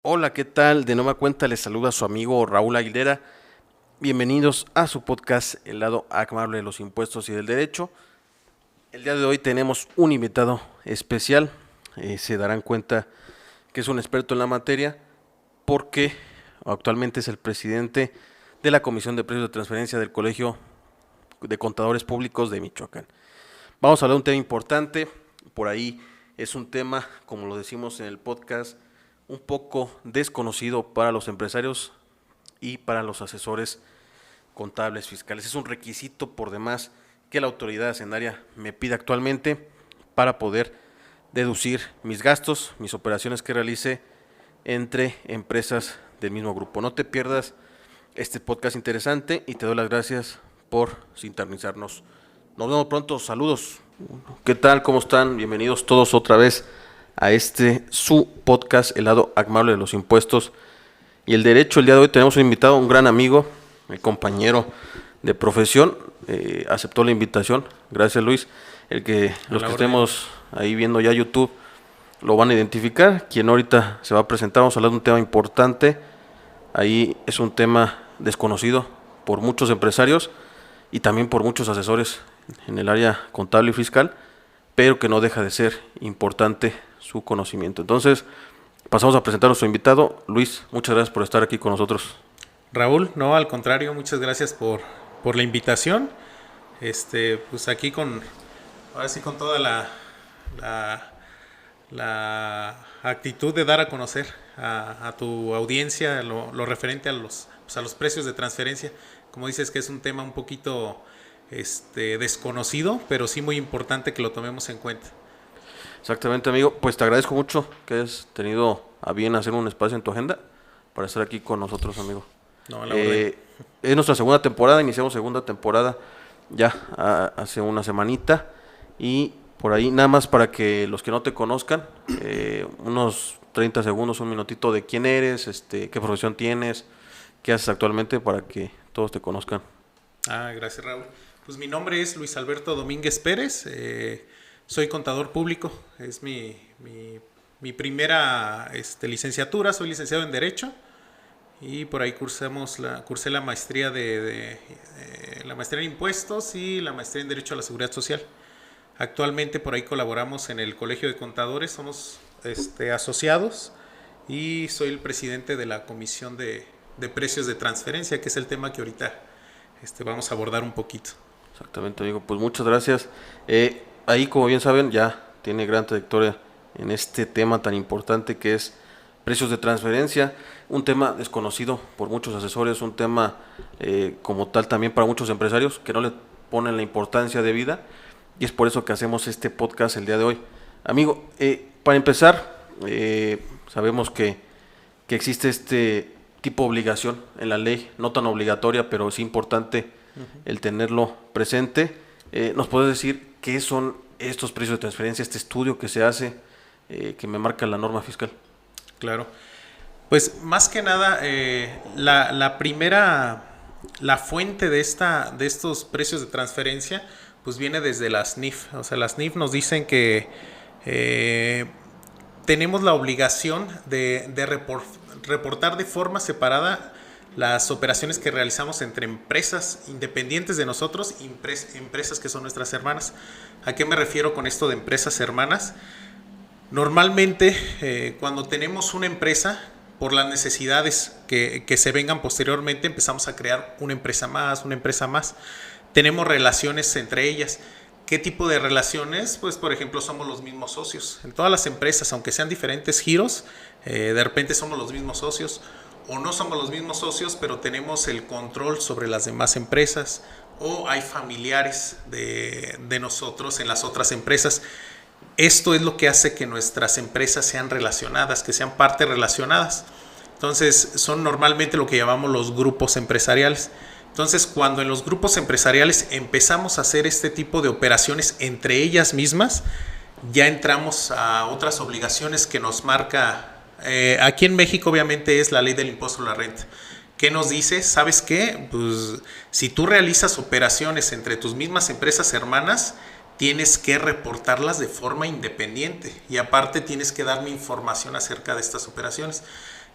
Hola, ¿qué tal? De nueva cuenta les saluda su amigo Raúl Aguilera. Bienvenidos a su podcast El lado amable de los impuestos y del derecho. El día de hoy tenemos un invitado especial. Se darán cuenta que es un experto en la materia porque actualmente es el presidente de la Comisión de Precios de Transferencia del Colegio de Contadores Públicos de Michoacán. Vamos a hablar de un tema importante. Por ahí es un tema, como lo decimos en el podcast, un poco desconocido para los empresarios y para los asesores contables fiscales. Es un requisito por demás que la autoridad hacendaria me pide actualmente para poder deducir mis gastos, mis operaciones que realice entre empresas del mismo grupo. No te pierdas este podcast interesante y te doy las gracias por sintonizarnos. Nos vemos pronto, saludos. ¿Qué tal? ¿Cómo están? Bienvenidos todos otra vez a su podcast, El lado amable de los impuestos y el derecho. El día de hoy tenemos un invitado, un gran amigo, mi compañero de profesión, aceptó la invitación. Gracias, Luis. Los que estemos ahí viendo ya YouTube lo van a identificar. Quien ahorita se va a presentar, vamos a hablar de un tema importante. Ahí es un tema desconocido por muchos empresarios y también por muchos asesores en el área contable y fiscal, pero que no deja de ser importante su conocimiento. Entonces, pasamos a presentar a nuestro invitado. Luis, muchas gracias por estar aquí con nosotros. Raúl, no, al contrario, muchas gracias por la invitación. Pues aquí ahora sí con toda la actitud de dar a conocer a tu audiencia lo referente a los precios de transferencia. Como dices, que es un tema un poquito desconocido, pero sí muy importante que lo tomemos en cuenta. Exactamente, amigo. Pues te agradezco mucho que hayas tenido a bien hacer un espacio en tu agenda para estar aquí con nosotros, amigo. No, la orden. Es nuestra segunda temporada, iniciamos segunda temporada ya hace una semanita y por ahí nada más para que los que no te conozcan, unos 30 segundos, un minutito de quién eres, qué profesión tienes, qué haces actualmente para que todos te conozcan. Gracias, Raúl. Pues mi nombre es Luis Alberto Domínguez Pérez, soy contador público, es mi primera licenciatura, soy licenciado en Derecho y por ahí cursé la maestría la maestría en Impuestos y la maestría en Derecho a la Seguridad Social. Actualmente por ahí colaboramos en el Colegio de Contadores, somos asociados y soy el presidente de la Comisión de Precios de Transferencia, que es el tema que ahorita vamos a abordar un poquito. Exactamente, amigo. Pues muchas gracias. Ahí, como bien saben, ya tiene gran trayectoria en este tema tan importante que es precios de transferencia, un tema desconocido por muchos asesores, un tema como tal también para muchos empresarios que no le ponen la importancia debida y es por eso que hacemos este podcast el día de hoy. Amigo, para empezar, sabemos que existe este tipo de obligación en la ley, no tan obligatoria, pero sí importante el tenerlo presente. ¿Nos puedes decir qué son estos precios de transferencia, este estudio que se hace, que me marca la norma fiscal? Claro. Pues más que nada, la fuente de estos precios de transferencia, pues viene desde las NIF. O sea, las NIF nos dicen que tenemos la obligación de reportar de forma separada las operaciones que realizamos entre empresas independientes de nosotros y empresas que son nuestras hermanas. ¿A qué me refiero con esto de empresas hermanas? Normalmente, cuando tenemos una empresa, por las necesidades que se vengan posteriormente, empezamos a crear una empresa más. Tenemos relaciones entre ellas. ¿Qué tipo de relaciones? Pues, por ejemplo, somos los mismos socios. En todas las empresas, aunque sean diferentes giros, de repente somos los mismos socios. O no somos los mismos socios, pero tenemos el control sobre las demás empresas. O hay familiares de nosotros en las otras empresas. Esto es lo que hace que nuestras empresas sean relacionadas, que sean partes relacionadas. Entonces, son normalmente lo que llamamos los grupos empresariales. Entonces, cuando en los grupos empresariales empezamos a hacer este tipo de operaciones entre ellas mismas, ya entramos a otras obligaciones que nos marca, aquí en México obviamente es la ley del impuesto a la renta. ¿Qué nos dice? ¿Sabes qué? Pues si tú realizas operaciones entre tus mismas empresas hermanas, tienes que reportarlas de forma independiente y aparte tienes que darme información acerca de estas operaciones.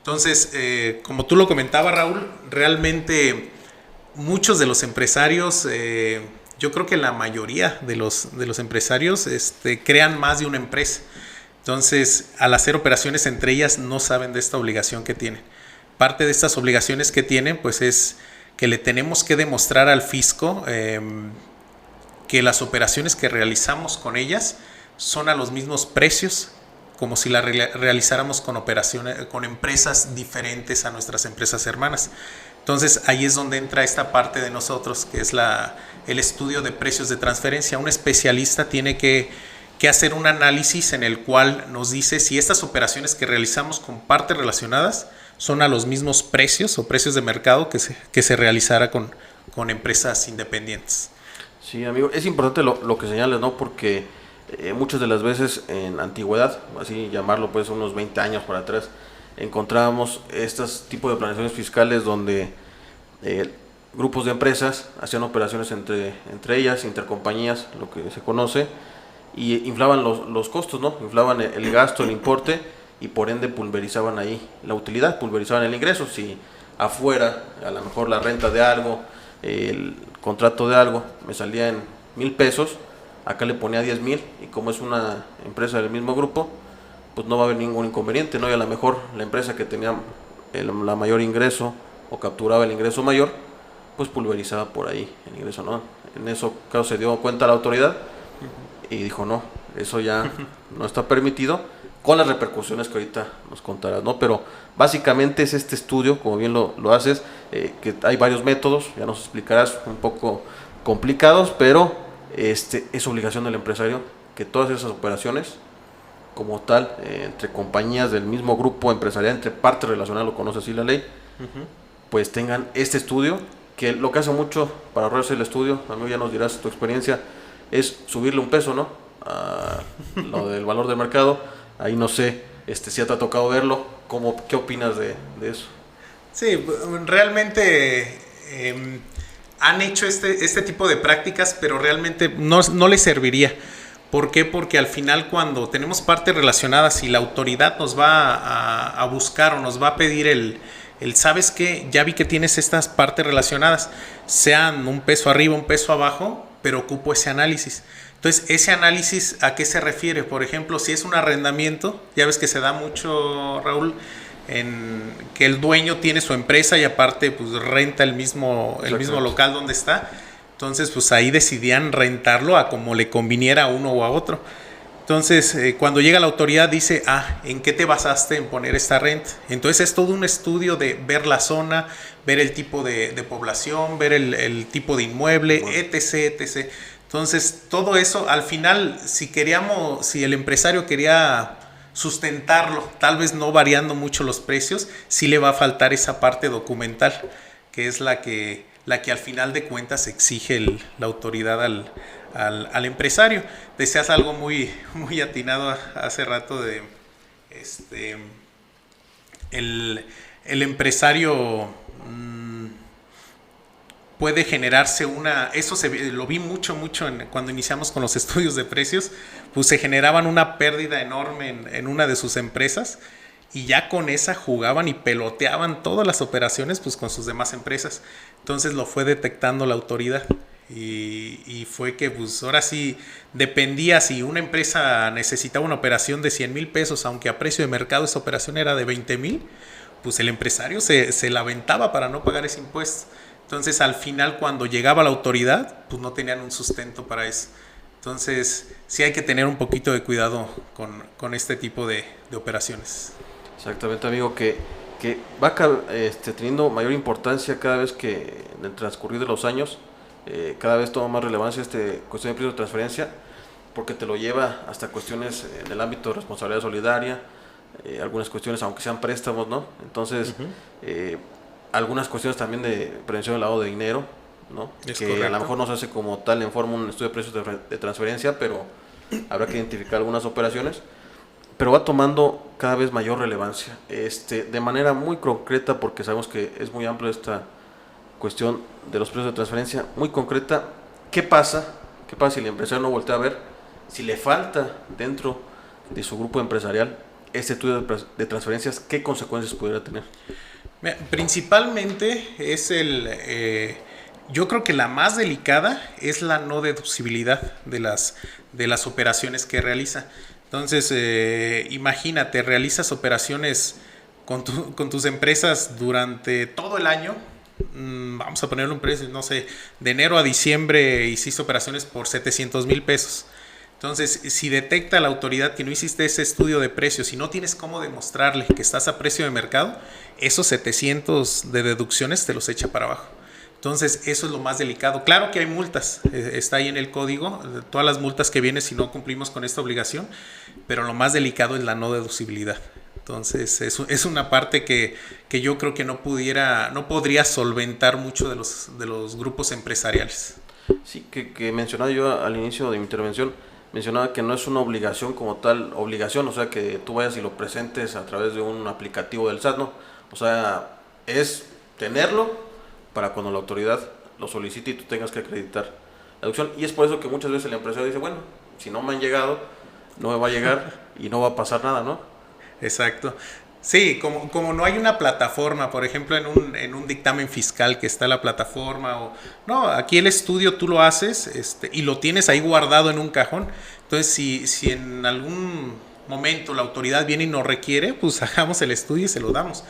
Entonces, como tú lo comentabas, Raúl, realmente muchos de los empresarios, yo creo que la mayoría de los empresarios crean más de una empresa. Entonces, al hacer operaciones entre ellas, no saben de esta obligación que tienen. Parte de estas obligaciones que tienen, pues es que le tenemos que demostrar al fisco que las operaciones que realizamos con ellas son a los mismos precios como si la realizáramos con operaciones, con empresas diferentes a nuestras empresas hermanas. Entonces ahí es donde entra esta parte de nosotros, que es el estudio de precios de transferencia. Un especialista tiene que hacer un análisis en el cual nos dice si estas operaciones que realizamos con partes relacionadas son a los mismos precios o precios de mercado que se realizara con empresas independientes. Sí, amigo, es importante lo que señalas, ¿no? Porque muchas de las veces en antigüedad, así llamarlo, pues unos 20 años para atrás, encontrábamos estos tipos de planeaciones fiscales donde grupos de empresas hacían operaciones entre ellas, intercompañías, lo que se conoce, y inflaban los costos, ¿no? Inflaban el gasto, el importe, y por ende pulverizaban ahí la utilidad, pulverizaban el ingreso. Si afuera, a lo mejor la renta de algo, el contrato de algo, me salía en 1,000 pesos, acá le ponía 10,000, y como es una empresa del mismo grupo, pues no va a haber ningún inconveniente, ¿no? Y a lo mejor la empresa que tenía la mayor ingreso o capturaba el ingreso mayor, pues pulverizaba por ahí el ingreso, ¿no? En eso, claro, se dio cuenta la autoridad y dijo, no, eso ya no está permitido, con las repercusiones que ahorita nos contarás, ¿no? Pero básicamente es este estudio, como bien lo haces, que hay varios métodos, ya nos explicarás, un poco complicados, pero es obligación del empresario que todas esas operaciones, como tal, entre compañías del mismo grupo empresarial, entre partes relacionadas, lo conoce así la ley, pues tengan este estudio, que lo que hace mucho para ahorrarse el estudio, amigo, ya nos dirás tu experiencia, es subirle un peso, ¿no? A lo del valor del mercado. Ahí no sé si ya te ha tocado verlo. ¿Qué opinas de eso? Sí, realmente han hecho este tipo de prácticas, pero realmente no les serviría. ¿Por qué? Porque al final, cuando tenemos partes relacionadas y la autoridad nos va a buscar o nos va a pedir el ¿sabes qué? Ya vi que tienes estas partes relacionadas, sean un peso arriba, un peso abajo, pero ocupo ese análisis. Entonces, ese análisis, ¿a qué se refiere? Por ejemplo, si es un arrendamiento, ya ves que se da mucho, Raúl, en que el dueño tiene su empresa y aparte pues renta el mismo local donde está. Entonces, pues ahí decidían rentarlo a como le conviniera a uno o a otro. Entonces, cuando llega la autoridad dice, ¿en qué te basaste en poner esta renta? Entonces es todo un estudio de ver la zona, ver el tipo de población, ver el tipo de inmueble, etc, etc. Entonces, todo eso, al final, si el empresario quería sustentarlo, tal vez no variando mucho los precios, sí le va a faltar esa parte documental, que es la que al final de cuentas exige la autoridad al empresario. Decías algo muy, muy atinado hace rato de el empresario puede generarse eso lo vi mucho cuando iniciamos con los estudios de precios, pues se generaban una pérdida enorme en una de sus empresas y ya con esa jugaban y peloteaban todas las operaciones pues con sus demás empresas. Entonces lo fue detectando la autoridad y fue que pues ahora sí dependía si una empresa necesitaba una operación de 100,000 pesos, aunque a precio de mercado esa operación era de 20,000, pues el empresario se la aventaba para no pagar ese impuesto. Entonces al final cuando llegaba la autoridad pues no tenían un sustento para eso. Entonces sí hay que tener un poquito de cuidado con este tipo de operaciones. Exactamente, amigo, que va teniendo mayor importancia cada vez que en el transcurrir de los años, cada vez toma más relevancia cuestión de precios de transferencia, porque te lo lleva hasta cuestiones en el ámbito de responsabilidad solidaria, algunas cuestiones aunque sean préstamos, ¿no? Entonces, algunas cuestiones también de prevención del lavado de dinero, ¿no? Es que correcto. A lo mejor no se hace como tal en forma un estudio de precios de transferencia, pero habrá que identificar algunas operaciones, pero va tomando cada vez mayor relevancia, de manera muy concreta, porque sabemos que es muy amplia esta cuestión de los precios de transferencia, muy concreta. ¿Qué pasa si el empresario no voltea a ver si le falta dentro de su grupo empresarial este estudio de transferencias, ¿qué consecuencias pudiera tener? Principalmente es yo creo que la más delicada es la no deducibilidad de las operaciones que realiza. Entonces, imagínate, realizas operaciones con tus empresas durante todo el año. Vamos a ponerle un precio, no sé, de enero a diciembre hiciste operaciones por 700,000 pesos. Entonces, si detecta la autoridad que no hiciste ese estudio de precios y no tienes cómo demostrarle que estás a precio de mercado, esos 700 de deducciones te los echa para abajo. Entonces, eso es lo más delicado. Claro que hay multas, está ahí en el código, todas las multas que vienen si no cumplimos con esta obligación, pero lo más delicado es la no deducibilidad. Entonces, es una parte que yo creo que no podría solventar mucho de los grupos empresariales. Sí, que mencionaba yo al inicio de mi intervención, mencionaba que no es una obligación como tal, obligación, o sea, que tú vayas y lo presentes a través de un aplicativo del SAT, ¿no? O sea, es tenerlo para cuando la autoridad lo solicite y tú tengas que acreditar la deducción. Y es por eso que muchas veces el empresario dice, bueno, si no me han llegado, no me va a llegar y no va a pasar nada, ¿no? Exacto. Sí, como no hay una plataforma, por ejemplo, en un dictamen fiscal que está la plataforma, no, aquí el estudio tú lo haces y lo tienes ahí guardado en un cajón. Entonces, si en algún momento la autoridad viene y nos requiere, pues hagamos el estudio y se lo damos.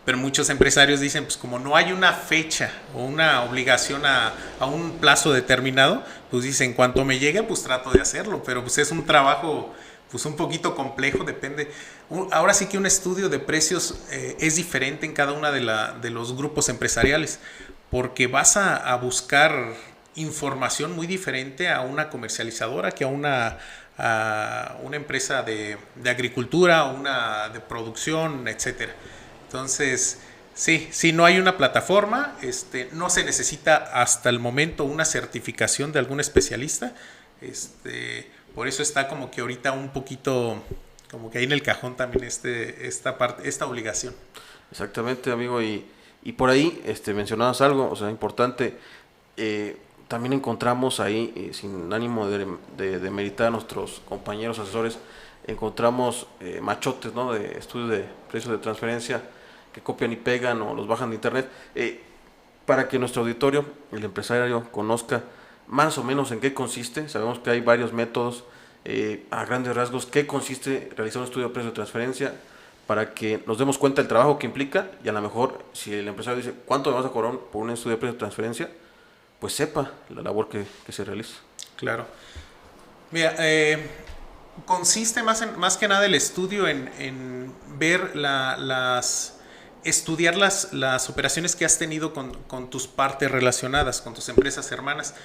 Pero muchos empresarios dicen, pues como no hay una fecha o una obligación a un plazo determinado, pues dicen, en cuanto me llegue, pues trato de hacerlo. Pero pues es un trabajo pues un poquito complejo, depende. Ahora sí que un estudio de precios es diferente en cada una de los grupos empresariales, porque vas a buscar información muy diferente a una comercializadora que a una empresa de agricultura, una de producción, etcétera. Entonces, sí, si no hay una plataforma, no se necesita hasta el momento una certificación de algún especialista. Por eso está como que ahorita un poquito, como que ahí en el cajón también esta obligación. Exactamente, amigo, y por ahí mencionabas algo, o sea, importante, también encontramos ahí, sin ánimo de demeritar a nuestros compañeros asesores, encontramos machotes, ¿no?, de estudios de precios de transferencia que copian y pegan o los bajan de internet, para que nuestro auditorio, el empresario, conozca más o menos en qué consiste. Sabemos que hay varios métodos, a grandes rasgos, qué consiste realizar un estudio de precios de transferencia, para que nos demos cuenta del trabajo que implica, y a lo mejor si el empresario dice, ¿cuánto me vas a cobrar por un estudio de precios de transferencia?, pues sepa la labor que se realiza. Claro. Mira, consiste más que nada el estudio en ver estudiar las operaciones que has tenido con tus partes relacionadas, con tus empresas hermanas.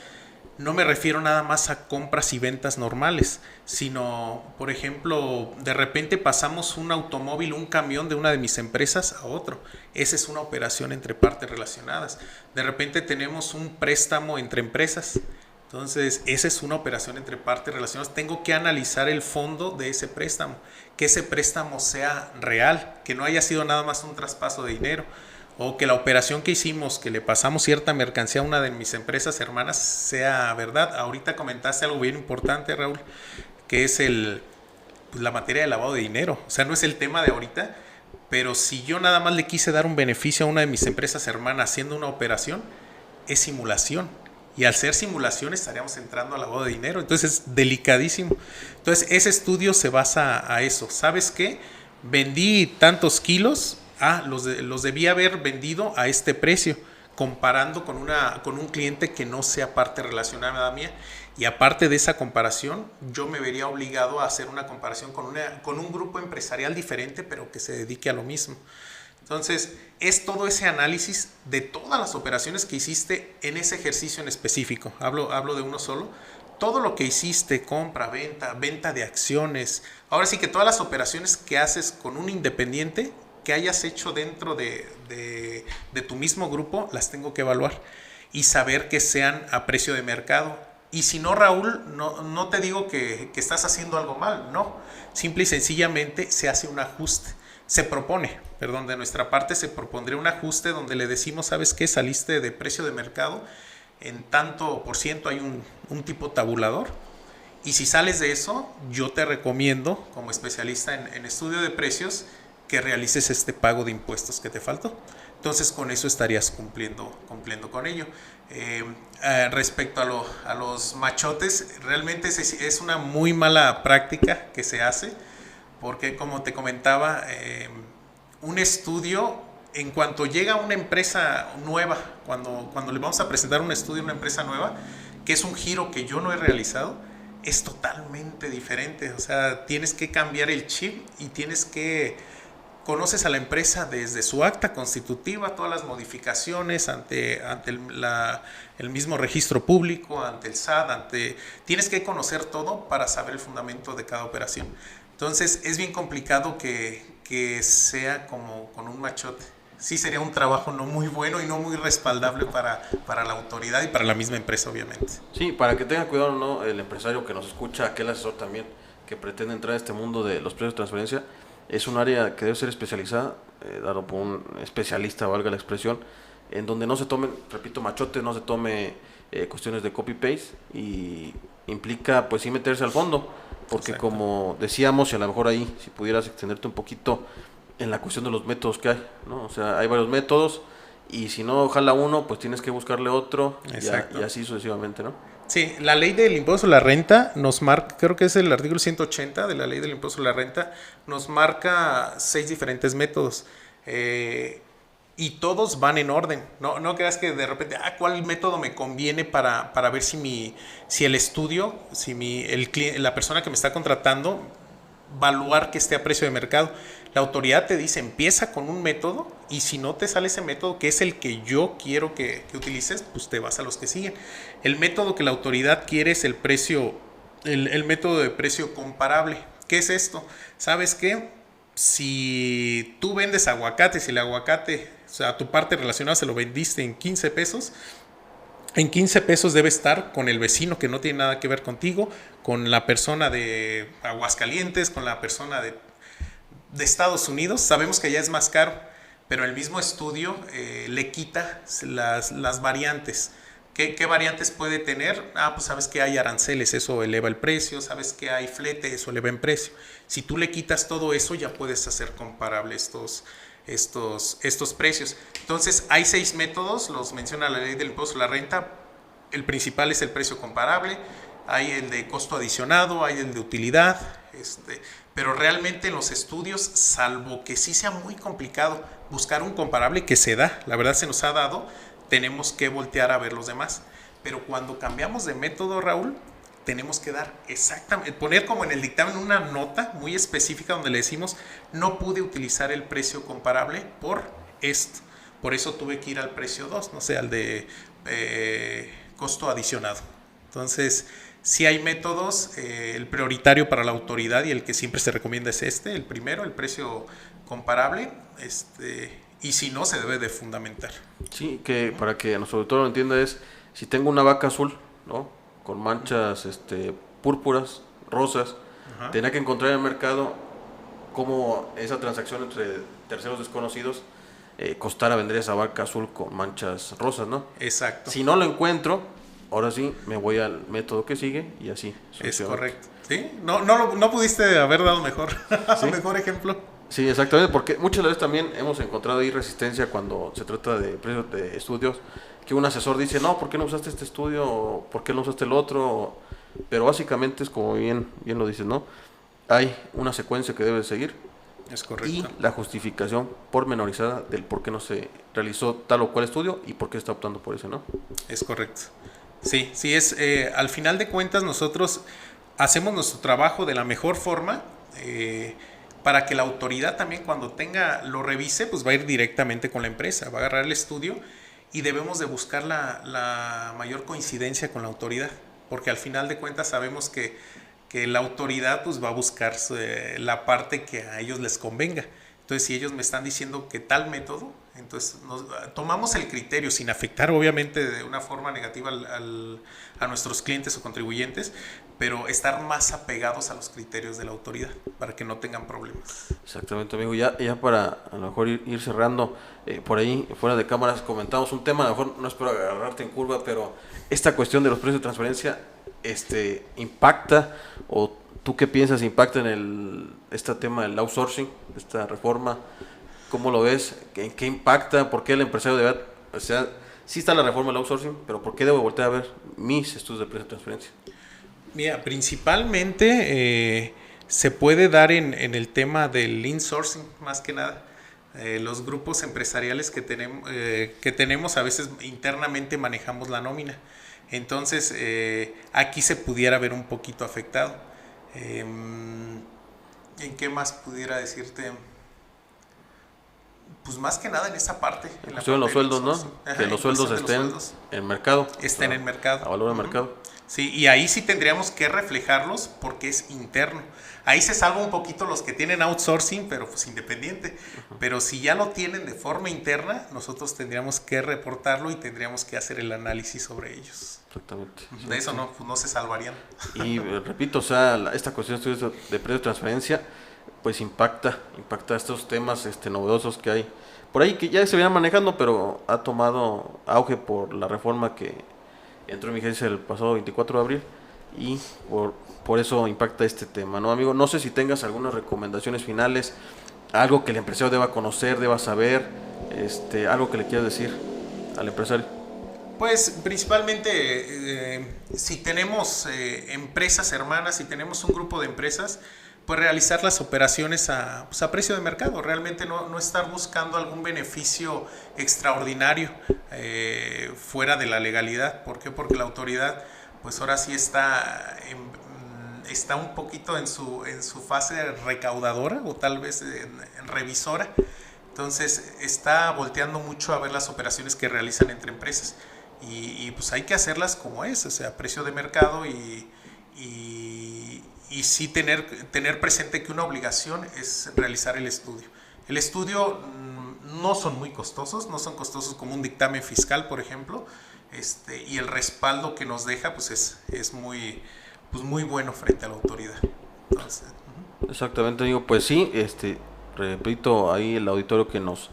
No me refiero nada más a compras y ventas normales, sino, por ejemplo, de repente pasamos un automóvil, un camión de una de mis empresas a otro. Esa es una operación entre partes relacionadas. De repente tenemos un préstamo entre empresas. Entonces, esa es una operación entre partes relacionadas. Tengo que analizar el fondo de ese préstamo, que ese préstamo sea real, que no haya sido nada más un traspaso de dinero, o que la operación que hicimos, que le pasamos cierta mercancía a una de mis empresas hermanas, sea verdad. Ahorita comentaste algo bien importante, Raúl, que es la materia de lavado de dinero. O sea, no es el tema de ahorita, pero si yo nada más le quise dar un beneficio a una de mis empresas hermanas haciendo una operación, es simulación. Y al ser simulación estaríamos entrando al lavado de dinero. Entonces es delicadísimo. Entonces ese estudio se basa a eso. ¿Sabes qué? Vendí tantos kilos, los debí haber vendido a este precio, comparando con un cliente que no sea parte relacionada mía. Y aparte de esa comparación, yo me vería obligado a hacer una comparación con un grupo empresarial diferente, pero que se dedique a lo mismo. Entonces, es todo ese análisis de todas las operaciones que hiciste en ese ejercicio en específico. Hablo de uno solo. Todo lo que hiciste, compra, venta de acciones. Ahora sí que todas las operaciones que haces con un independiente que hayas hecho dentro de tu mismo grupo, las tengo que evaluar y saber que sean a precio de mercado. Y si no, Raúl, no te digo que estás haciendo algo mal, no. Simple y sencillamente se hace un ajuste. De nuestra parte se propondría un ajuste donde le decimos, ¿sabes qué? Saliste de precio de mercado, en tanto por ciento hay un tipo tabulador, Y si sales de eso, yo te recomiendo, como especialista en estudio de precios, que realices este pago de impuestos que te faltó. Entonces con eso estarías cumpliendo con ello. Respecto a los machotes, realmente es una muy mala práctica que se hace, porque como te comentaba, un estudio, en cuanto llega una empresa nueva, cuando le vamos a presentar un estudio a una empresa nueva, que es un giro que yo no he realizado, es totalmente diferente. O sea, tienes que cambiar el chip y conoces a la empresa desde su acta constitutiva, todas las modificaciones ante el mismo registro público, ante el SAT, tienes que conocer todo para saber el fundamento de cada operación. Entonces es bien complicado que sea como con un machote. Sí sería un trabajo no muy bueno y no muy respaldable para la autoridad y para la misma empresa, obviamente. Sí, para que tenga cuidado, ¿no? El empresario que nos escucha, aquel asesor también que pretende entrar a este mundo de los precios de transferencia, es un área que debe ser especializada, dado por un especialista, valga la expresión, en donde no se tomen, repito, machotes, no se tome cuestiones de copy-paste, y implica pues sí meterse al fondo, porque Exacto. como decíamos, y a lo mejor ahí, si pudieras extenderte un poquito en la cuestión de los métodos que hay, ¿no? O sea, hay varios métodos, y si no jala uno, pues tienes que buscarle otro, y así sucesivamente, ¿no? Sí, la ley del impuesto a la renta nos marca, creo que es el artículo 180 de la ley del impuesto a la renta, nos marca 6 diferentes métodos. Y todos van en orden. No creas que de repente, ¿cuál método me conviene para ver si el estudio, la persona que me está contratando, evaluar que esté a precio de mercado? La autoridad te dice, empieza con un método, y si no te sale ese método, que es el que yo quiero que utilices, pues te vas a los que siguen. El método que la autoridad quiere es el método de precio comparable. ¿Qué es esto? ¿Sabes qué? Si tú vendes aguacate, si el aguacate, o sea, tu parte relacionada se lo vendiste en 15 pesos, en 15 pesos debe estar con el vecino que no tiene nada que ver contigo, con la persona de Aguascalientes, con la persona de Estados Unidos. Sabemos que allá es más caro, pero el mismo estudio le quita las variantes. ¿Qué variantes puede tener? Pues sabes que hay aranceles, eso eleva el precio. Sabes que hay flete, eso eleva el precio. Si tú le quitas todo eso, ya puedes hacer comparable estos precios. Entonces, hay 6 métodos, los menciona la ley del impuesto a la renta. El principal es el precio comparable, hay el de costo adicionado, hay el de utilidad, pero realmente en los estudios, salvo que sí sea muy complicado buscar un comparable, que se da, la verdad se nos ha dado, tenemos que voltear a ver los demás. Pero cuando cambiamos de método, Raúl, tenemos que dar exactamente, poner como en el dictamen una nota muy específica donde le decimos, no pude utilizar el precio comparable por esto. Por eso tuve que ir al precio 2, no sé, al de costo adicionado. Entonces, si hay métodos, el prioritario para la autoridad y el que siempre se recomienda es el primero, el precio comparable, y si no, se debe de fundamentar. Sí, que para que nuestro auditor lo entienda es, si tengo una vaca azul, ¿no? Con manchas púrpuras, rosas, tenía que encontrar en el mercado cómo esa transacción entre terceros desconocidos costara vender esa vaca azul con manchas rosas, ¿no? Exacto. Si no lo encuentro, ahora sí me voy al método que sigue y así. Es correcto. ¿Sí? No pudiste haber dado mejor, ¿sí? Mejor ejemplo. Sí, exactamente, porque muchas veces también hemos encontrado ahí resistencia cuando se trata de precios de estudios, que un asesor dice, no, ¿por qué no usaste este estudio? O, ¿por qué no usaste el otro? Pero básicamente es como bien lo dices, ¿no? Hay una secuencia que debe seguir. Es correcto. Y la justificación pormenorizada del por qué no se realizó tal o cual estudio y por qué está optando por ese, ¿no? Es correcto. Sí, al final de cuentas nosotros hacemos nuestro trabajo de la mejor forma, para que la autoridad también cuando lo revise, pues va a ir directamente con la empresa, va a agarrar el estudio y debemos de buscar la mayor coincidencia con la autoridad, porque al final de cuentas sabemos que la autoridad pues va a buscar la parte que a ellos les convenga. Entonces, si ellos me están diciendo que tal método, Entonces tomamos el criterio sin afectar obviamente de una forma negativa a nuestros clientes o contribuyentes, pero estar más apegados a los criterios de la autoridad para que no tengan problemas. Exactamente, amigo. Ya para a lo mejor ir cerrando, por ahí fuera de cámaras comentamos un tema, a lo mejor no espero agarrarte en curva, pero esta cuestión de los precios de transferencia impacta, o tú qué piensas, impacta en este tema del outsourcing, esta reforma. ¿Cómo lo ves? ¿En qué impacta? ¿Por qué el empresario debe, o sea, sí está la reforma del outsourcing, pero por qué debo voltear a ver mis estudios de precios de transferencia? Mira, principalmente se puede dar en el tema del insourcing, más que nada. Los grupos empresariales que tenemos a veces internamente manejamos la nómina. Entonces, aquí se pudiera ver un poquito afectado. ¿En qué más pudiera decirte? Pues más que nada en esa parte. En la parte los sueldos, ¿no? Ajá, que los sueldos estén en el mercado. Estén en el mercado. A valor de mercado. Sí, y ahí sí tendríamos que reflejarlos porque es interno. Ahí se salva un poquito los que tienen outsourcing, pero pues independiente. Pero si ya lo tienen de forma interna, nosotros tendríamos que reportarlo y tendríamos que hacer el análisis sobre ellos. Exactamente. De eso no, pues no se salvarían. Y repito, o sea, esta cuestión de estudios de precios de transferencia, pues impacta estos temas novedosos que hay por ahí, que ya se venían manejando, pero ha tomado auge por la reforma que entró en vigencia el pasado 24 de abril, y por eso impacta este tema, ¿no, amigo? No sé si tengas algunas recomendaciones finales, algo que el empresario deba conocer, deba saber, algo que le quieras decir al empresario. Pues principalmente si tenemos empresas hermanas, si tenemos un grupo de empresas, pues realizar las operaciones a precio de mercado, realmente no estar buscando algún beneficio extraordinario fuera de la legalidad. ¿Por qué? Porque la autoridad pues ahora sí está un poquito en su fase recaudadora o tal vez en revisora. Entonces está volteando mucho a ver las operaciones que realizan entre empresas y pues hay que hacerlas como es, o sea, a precio de mercado y sí tener presente que una obligación es realizar el estudio. El estudio no son muy costosos, no son costosos como un dictamen fiscal, por ejemplo, y el respaldo que nos deja pues es muy bueno frente a la autoridad. Entonces, Exactamente, digo, pues sí, repito, ahí el auditorio que nos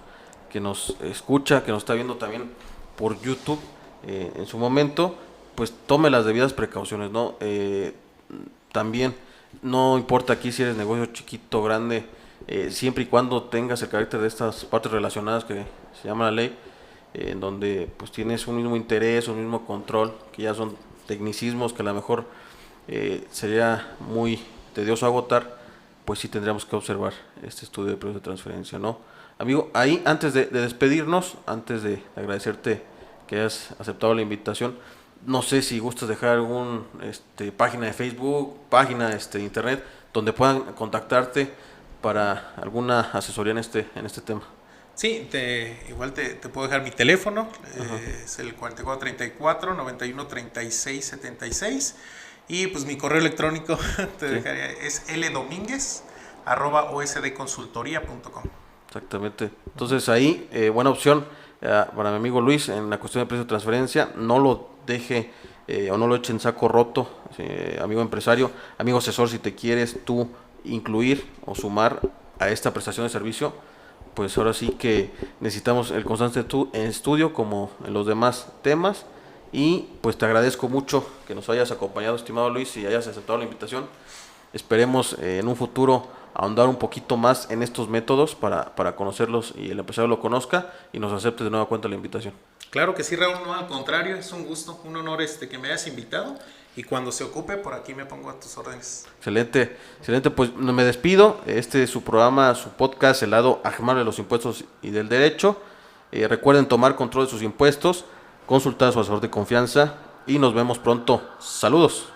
escucha, que nos está viendo también por YouTube, en su momento, pues tome las debidas precauciones, ¿no? También no importa aquí si eres negocio chiquito o grande, siempre y cuando tengas el carácter de estas partes relacionadas que se llama la ley, en donde pues tienes un mismo interés, un mismo control, que ya son tecnicismos que a lo mejor sería muy tedioso agotar, pues sí tendríamos que observar este estudio de precios de transferencia, ¿no? Amigo, ahí antes de despedirnos, antes de agradecerte que hayas aceptado la invitación, no sé si gustas dejar alguna página de Facebook, página de internet, donde puedan contactarte para alguna asesoría en este tema. Sí, igual te puedo dejar mi teléfono, es el 4434-913676, y pues mi correo electrónico dejaría, es ldominguez@osdconsultoría.com. Exactamente. Entonces ahí, buena opción para mi amigo Luis en la cuestión de precio de transferencia. No lo deje o no lo eche en saco roto, amigo empresario, amigo asesor, si te quieres tú incluir o sumar a esta prestación de servicio, pues ahora sí que necesitamos el constante estudio como en los demás temas. Y pues te agradezco mucho que nos hayas acompañado, estimado Luis, y hayas aceptado la invitación. Esperemos en un futuro ahondar un poquito más en estos métodos para conocerlos y el empresario lo conozca y nos acepte de nueva cuenta la invitación. Claro que sí, Raúl, no, al contrario, es un gusto, un honor que me hayas invitado, y cuando se ocupe por aquí me pongo a tus órdenes. Excelente, pues me despido. Este es su programa, su podcast, el lado amable de los impuestos y del derecho. Recuerden tomar control de sus impuestos, consultar a su asesor de confianza y nos vemos pronto. Saludos.